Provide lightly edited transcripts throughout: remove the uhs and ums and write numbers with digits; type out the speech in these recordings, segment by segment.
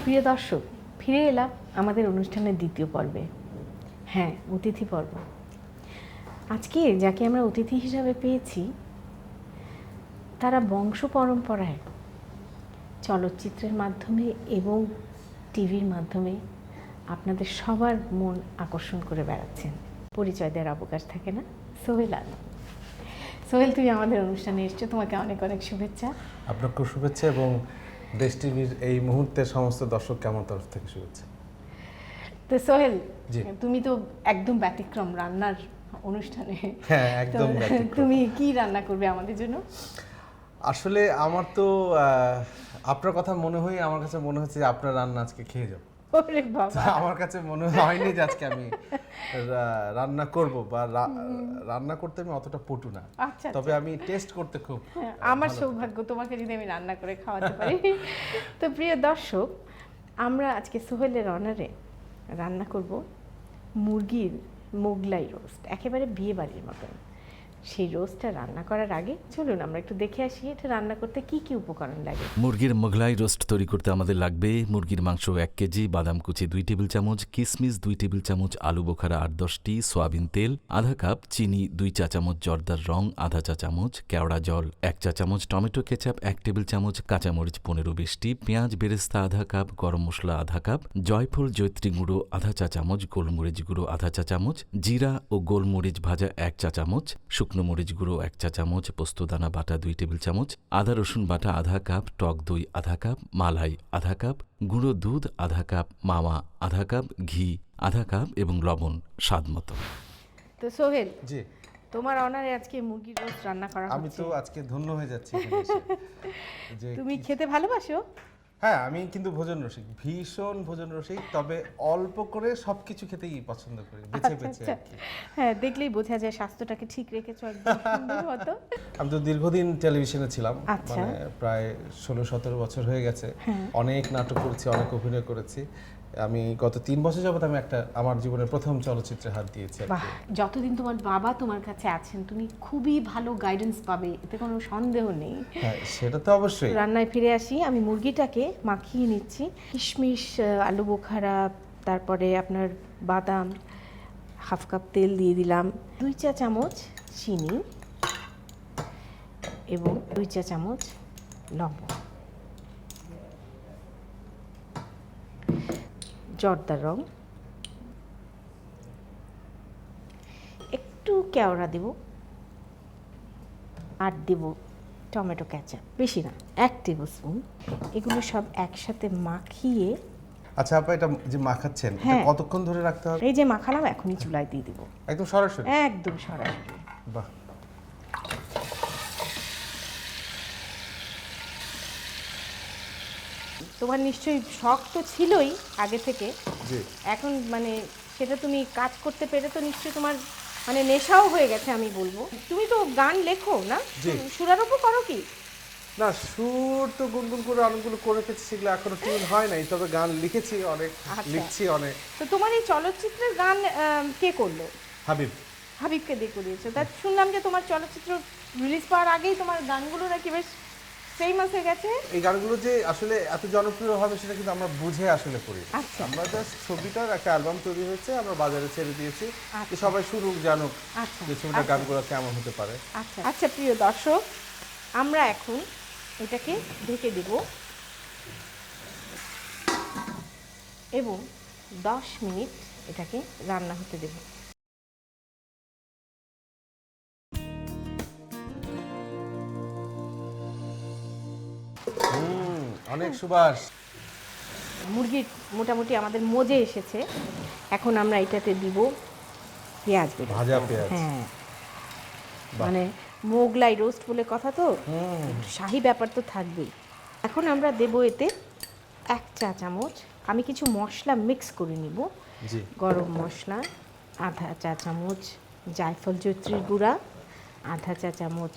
প্রিয় দর্শক, ফিরে এলাম আমাদের অনুষ্ঠানের দ্বিতীয় পর্বে। হ্যাঁ, অতিথি পর্ব। আজকে যাকে আমরা অতিথি হিসাবে পেয়েছি, তারা বংশ পরম্পরায় চলচ্চিত্রের মাধ্যমে এবং টিভির মাধ্যমে আপনাদের সবার মন আকর্ষণ করে বেড়াচ্ছেন। পরিচয় দেওয়ার অবকাশ থাকে না। সোহেল আলম। সোহেল, তুমি আমাদের অনুষ্ঠানে এসছো, তোমাকে অনেক অনেক শুভেচ্ছা। আপনাকেও শুভেচ্ছা এবং দেশ টিভির এই মুহূর্তের সমস্ত দর্শককে আমার তরফ থেকে শুভেচ্ছা। তো সোহেল, তুমি তো একদম ব্যতিক্রম রান্নার অনুষ্ঠানে। হ্যাঁ, একদম ব্যতিক্রম। তুমি কি রান্না করবে আমাদের জন্য? আসলে আমার তো আপনার কথা মনে হয়, আমার কাছে মনে হচ্ছে যে আপনার রান্না আজকে খেয়ে যাব। ওরে বাবা, আমার কাছে মনে হয়নি যে আজকে আমি রান্না করব বা রান্না করতে আমি অতটা পটু না। আচ্ছা, তবে আমি টেস্ট করতে খুব আমার সৌভাগ্য তোমাকে যদি আমি রান্না করে খাওয়াতে পারি। তো প্রিয় দর্শক, আমরা আজকে সোহেলের অনারে রান্না করব মুরগির মোগলাই রোস্ট, একেবারে বিয়ে বাড়ির মতন। সেই রোস্টটা রান্না করার আগে চলুন আমরা একটু দেখে আসি এটা রান্না করতে কি কি উপকরণ লাগে। মুরগির মোগলাই রোস্ট তৈরি করতে আমাদের লাগবে মুরগির মাংস 1 কেজি, বাদাম কুচি 2 টেবিল চামচ, কিশমিশ 2 টেবিল চামচ, আলু বোখারা 8-10টি, সয়াবিন তেল আধা কাপ, চিনি 2 চা চামচ, জর্দার রং আধা চা চামচ, কেওড়া জল 1 চা চামচ, টমেটো কেচাপ 1 টেবিল চামচ, কাঁচামরিচ 15-20টি, পেঁয়াজ বেরেস্তা আধা কাপ, গরম মশলা আধা কাপ, জয়ফল জয়ত্রী গুঁড়ো আধা চা চামচ, গোলমরিচ গুঁড়ো আধা চা চামচ, জিরা ও গোলমরিচ ভাজা 1 চা চামচ, শুকনো মরিচ গুঁড়ো 1 চা চামচ, পোস্তদানা বাটা 2 টেবিল চামচ, আদা রসুন বাটা আধা কাপ, টক দই আধা কাপ, মালাই আধা কাপ, গুঁড়ো দুধ আধা কাপ, মাওয়া আধা কাপ, ঘি আধা কাপ এবং লবণ স্বাদ মতো। তো সোহেল, জি, তোমার অনারে আজকে মুরগির রোস্ট রান্না করা হচ্ছে। আমি তো আজকে ধন্য হয়ে যাচ্ছি এখানে এসে। যে তুমি খেতে ভালোবাসো? হ্যাঁ, আমি কিন্তু ভোজন রসিক, ভীষণ ভোজন রসিক। তবে অল্প করে সবকিছু খেতেই পছন্দ করি, বেছে বেছে আর কি। হ্যাঁ, দেখলেই বোঝা যায় স্বাস্থ্যটাকে ঠিক রেখেছো একদম সুন্দর মতো। আমি তো দীর্ঘদিন টেলিভিশনে ছিলাম, আচ্ছা। মানে প্রায় 16-17 বছর হয়ে গেছে। অনেক নাটক করেছি, অনেক অভিনয় করেছি। আমি গত 3 বছর যাবত আমি আমার জীবনের প্রথম চলচ্চিত্রে হাত দিয়েছি। বাহ, যতদিন তোমার বাবা তোমার কাছে আছেন তুমি খুবই ভালো গাইডেন্স পাবে, এতে কোনো সন্দেহ নেই। হ্যাঁ, সেটা তো অবশ্যই। রান্নায় ফিরে আসি। আমি মুরগিটাকে মাখিয়ে নিচ্ছি। কিশমিশ, আলু বোখারা, তারপরে আপনার বাদাম, হাফ কাপ তেল দিয়ে দিলাম, 2 চা চামচ চিনি এবং 2 চা চামচ লবণ, জর্দার রং, একটু কেওড়া দেব, আর দেব টমেটো কেচাপ, বেশি না, 1 টেবিল স্পুন। এগুলো সব একসাথে মাখিয়ে। আচ্ছা আপা, এটা যে মাখাচ্ছেন এটা কতক্ষণ ধরে রাখতে হবে? এই যে মাখালাম, এখনই চুলায় দিয়ে দিব। একদম সরাসরি? একদম সরাসরি। বাহ, তোমার নিশ্চয়ই শখ তো ছিলই আগে থেকে। জি। এখন মানে সেটা তুমি কাজ করতে পেরে তো নিশ্চয়ই তোমার মানে নেশাও হয়ে গেছে আমি বলবো। তুমি তো গান লেখো না? সুরারোপও করো কি? না, সুর তো গুনগুন করে অনেকগুলো করে ফেলছি, সেগুলো এখনো টিউন হয় নাই, তবে গান লিখেছি অনেক, লিখছি অনেক। তো তোমার এই চলচ্চিত্রের গান কে করলো? হাবিব। হাবিবকে দিয়ে করিয়েছো। তা শুনলাম যে তোমার চলচ্চিত্র রিলিজ পাওয়ার আগেই তোমার গানগুলো নাকি বেশ ফেমাস হয়ে গেছে। এই গানগুলো যে আসলে এত জনপ্রিয় হবে সেটা কিন্তু আমরা বুঝে আসলে করি। আচ্ছা। আমরা জাস্ট ছবিটার একটা অ্যালবাম তৈরি হয়েছে, আমরা বাজারে ছেড়ে দিয়েছি, সবাই শুনুক, জানুক যে ছবিটার গানগুলো কেমন হতে পারে। আচ্ছা আচ্ছা, প্রিয় দর্শক, আমরা এখন এটাকে ঢেকে দেব এবং 10 মিনিট এটাকে রান্না হতে দেব। অনেক সুবাস। মুরগি মোটামুটি আমাদের মজে এসেছে। এখন আমরা এটাতে দিব পেঁয়াজ, ভাজা পেঁয়াজ। হ্যাঁ, মানে মোগলাই রোস্ট বলে কথা তো, শাহি ব্যাপার তো থাকবেই। এখন আমরা দেব এতে 1 চা চামচ, আমি কিছু মশলা মিক্স করে নিব। গরম মশলা আধা চা চামচ, জায়ফল জয়ত্রীর গুঁড়া আধা চা চামচ,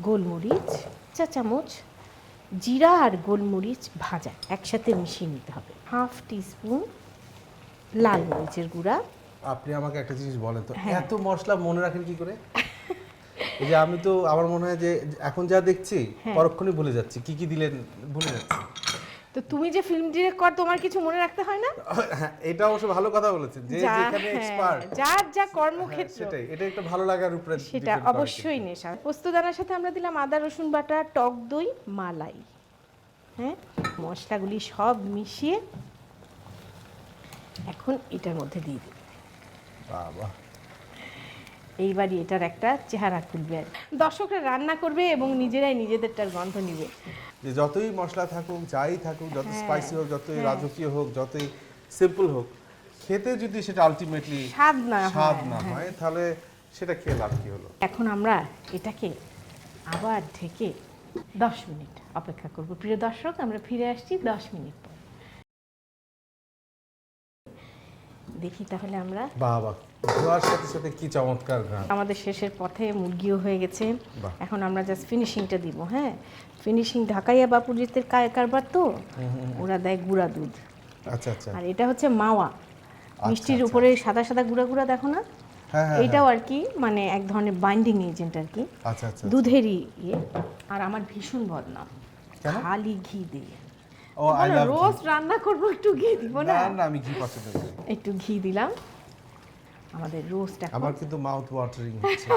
গোলমরিচ চা চামচ, জিরা আর গোলমরিচ ভাজা একসাথে মিশিয়ে নিতে হবে, হাফ টিস্পুন লাল মরিচের গুঁড়া। আপনি আমাকে একটা জিনিস বলেন তো, এত মশলা মনে রাখেন কি করে? এই যে আমি তো, আমার মনে হয় যে এখন যা দেখছি পরক্ষণই ভুলে যাচ্ছি, কি কি দিলেন ভুলে যাচ্ছি। তো তুমি যে ফিল্ম ডিরেক্টর, তোমার কিছু মনে রাখতে হয় না? এটা অবশ্য ভালো কথা বলেছেন, যে যেখানে এক্সপার্ট, যার যা কর্মক্ষেত্র, সেটাই, এটা একটা ভালো লাগার উপরে সেটা অবশ্যই নেশা। পোস্তদানার সাথে আমরা দিলাম আদা রসুন বাটা, টক দই, মালাই। হ্যাঁ, মশলাগুলি সব মিশিয়ে এখন এটার মধ্যে দিয়ে দিই। বাবা, এইবারই এটার একটা চেহারা খুলবে। দর্শকরা রান্না করবে এবং নিজেরাই নিজেদেরটার গন্ধ নিবে। যে যতই মশলা থাকুক, যাই থাকুক, যত স্পাইসি হোক, যতই রাজকীয় হোক, যতই সিম্পল হোক, খেতে যদি সেটা আলটিমেটলি স্বাদ না হয়, তাহলে সেটা খেয়ে লাভ কি হলো? এখন আমরা এটাকে আবার ঢেকে 10 মিনিট অপেক্ষা করব। প্রিয় দর্শক, আমরা ফিরে আসছি 10 মিনিট পর। দেখি তাহলে আমরা। বাবা, ধোয়ার সাথে সাথে কি চমৎকার ঘ্রাণ। আমাদের শেষের পথে মুরগিও হয়ে গেছে। এখন আমরা জাস্ট ফিনিশিংটা দিব। হ্যাঁ, ফিনিশিং ঢাকাইয়া বাপুজিতের কারবার তো, ওরা দেয় গুঁড়া দুধ। আচ্ছা আচ্ছা। আর এটা হচ্ছে মাওয়া, মিষ্টির উপরে সাদা সাদা গুঁড়া গুঁড়া, দেখো না? এটাও আর কি মানে এক ধরনের বাইন্ডিং এজেন্ট আর কি। আচ্ছা আচ্ছা। দুধেরই ইয়ে। আর আমার ভীষণ বদনাম, খালি ঘি দিয়ে। ও, আই লাভ রোস্ট রান্না করব, একটু ঘি দিব না? না, আমি ঘি পছন্দ করি। একটু ঘি দিলাম। আমাদের রোস্ট আমার কিন্তু মাউথ ওয়াটারিং হচ্ছে।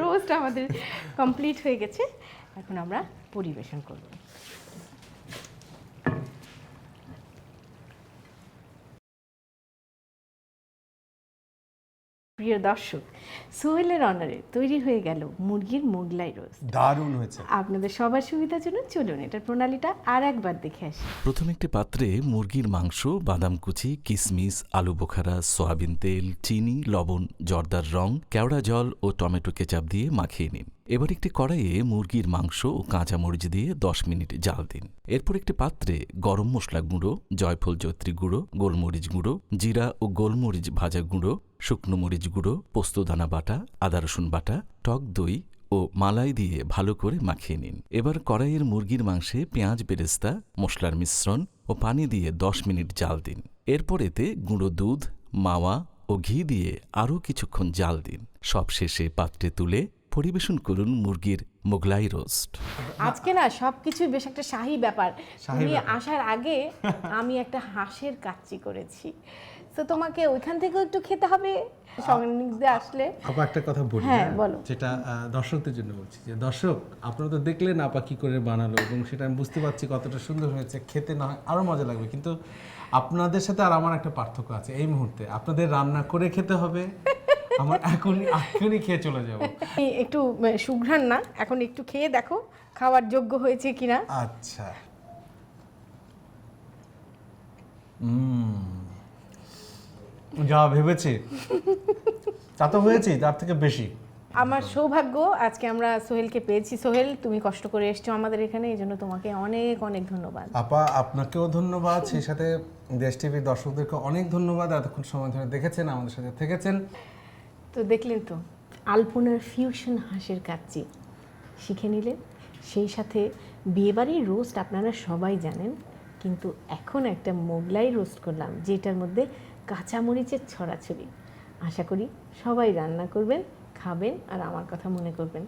রোস্ট আমাদের কমপ্লিট হয়ে গেছে। এখন আমরা পরিবেশন করব। প্রিয় দর্শক, সোহেলের অনারে তৈরি হয়ে গেল মুরগির মোগলাই রোস্ট। দারুণ হয়েছে। আপনাদের সবার সুবিধার জন্য চলুন এটার প্রণালীটা আর একবার দেখে আসি। প্রথমে একটি পাত্রে মুরগির মাংস, বাদাম কুচি, কিশমিশ, আলু বোখারা, সয়াবিন তেল, চিনি, লবণ, জর্দার রং, কেওড়া জল ও টমেটো কেচাপ দিয়ে মাখিয়ে নিন। এবার একটি কড়াইয়ে মুরগির মাংস ও কাঁচা মরিচ দিয়ে 10 মিনিট জাল দিন। এরপর একটি পাত্রে গরম মশলা গুঁড়ো, জয়ফল জয়ত্রী গুঁড়ো, গোলমরিচ গুঁড়ো, জিরা ও গোলমরিচ ভাজা গুঁড়ো, শুকনো মরিচ গুঁড়ো, পোস্তদানা বাটা, আদা রসুন বাটা, টক দই ও মালাই দিয়ে ভালো করে মাখিয়ে নিন। এবার কড়াইয়ের মুরগির মাংসে পেঁয়াজ, বেরেস্তা, মশলার মিশ্রণ ও পানি দিয়ে 10 মিনিট জাল দিন। এরপর এতে গুঁড়ো দুধ, মাওয়া ও ঘি দিয়ে আরও কিছুক্ষণ জাল দিন। সবশেষে পাত্রে তুলে পরিবেশন করুন মুরগির মোগলাই রোস্ট। আজকে না সবকিছুই বেশ একটা শাহী ব্যাপার। তুমি আসার আগে আমি একটা হাঁসের কাচ্চি করেছি, তো তোমাকে ওইখান থেকেও একটু খেতে হবে সঙ্গে আসলে। আপা, একটা কথা বলি, হ্যাঁ বলো। যেটা দর্শকদের জন্য বলছি, যে দর্শক, আপনারা তো দেখলেন আপা কি করে বানালো, এবং সেটা আমি বুঝতে পারছি কতটা সুন্দর হয়েছে। খেতে না হয় আরও মজা লাগবে, কিন্তু আপনাদের সাথে আর আমার একটা পার্থক্য আছে। এই মুহূর্তে আপনাদের রান্না করে খেতে হবে, আমার এখনই খেয়ে চলে যাব। একটু সুঘ্রাণ না, এখন একটু খেয়ে দেখো খাওয়ার যোগ্য হয়েছে কিনা। আচ্ছা। যা ভেবেছি তা তো হয়েছে, তার থেকে বেশি। আমার সৌভাগ্য আজকে আমরা সোহেলকে পেয়েছি। সোহেল, তুমি কষ্ট করে এসছো আমাদের এখানে, এই জন্য তোমাকে অনেক অনেক ধন্যবাদ। আপা, আপনাকেও ধন্যবাদ, সেই সাথে দেশ টিভির দর্শকদেরকে অনেক ধন্যবাদ, এতক্ষণ সময় ধরে দেখেছেন, আমাদের সাথে থেকেছেন। তো দেখলেন তো, আলপনার ফিউশন হাঁসের কাচ্চি শিখে নিলেন, সেই সাথে বিয়েবাড়ির রোস্ট আপনারা সবাই জানেন, কিন্তু এখন একটা মোগলাই রোস্ট করলাম যেটার মধ্যে কাঁচামরিচের ছড়াছড়ি। আশা করি সবাই রান্না করবেন, খাবেন আর আমার কথা মনে করবেন।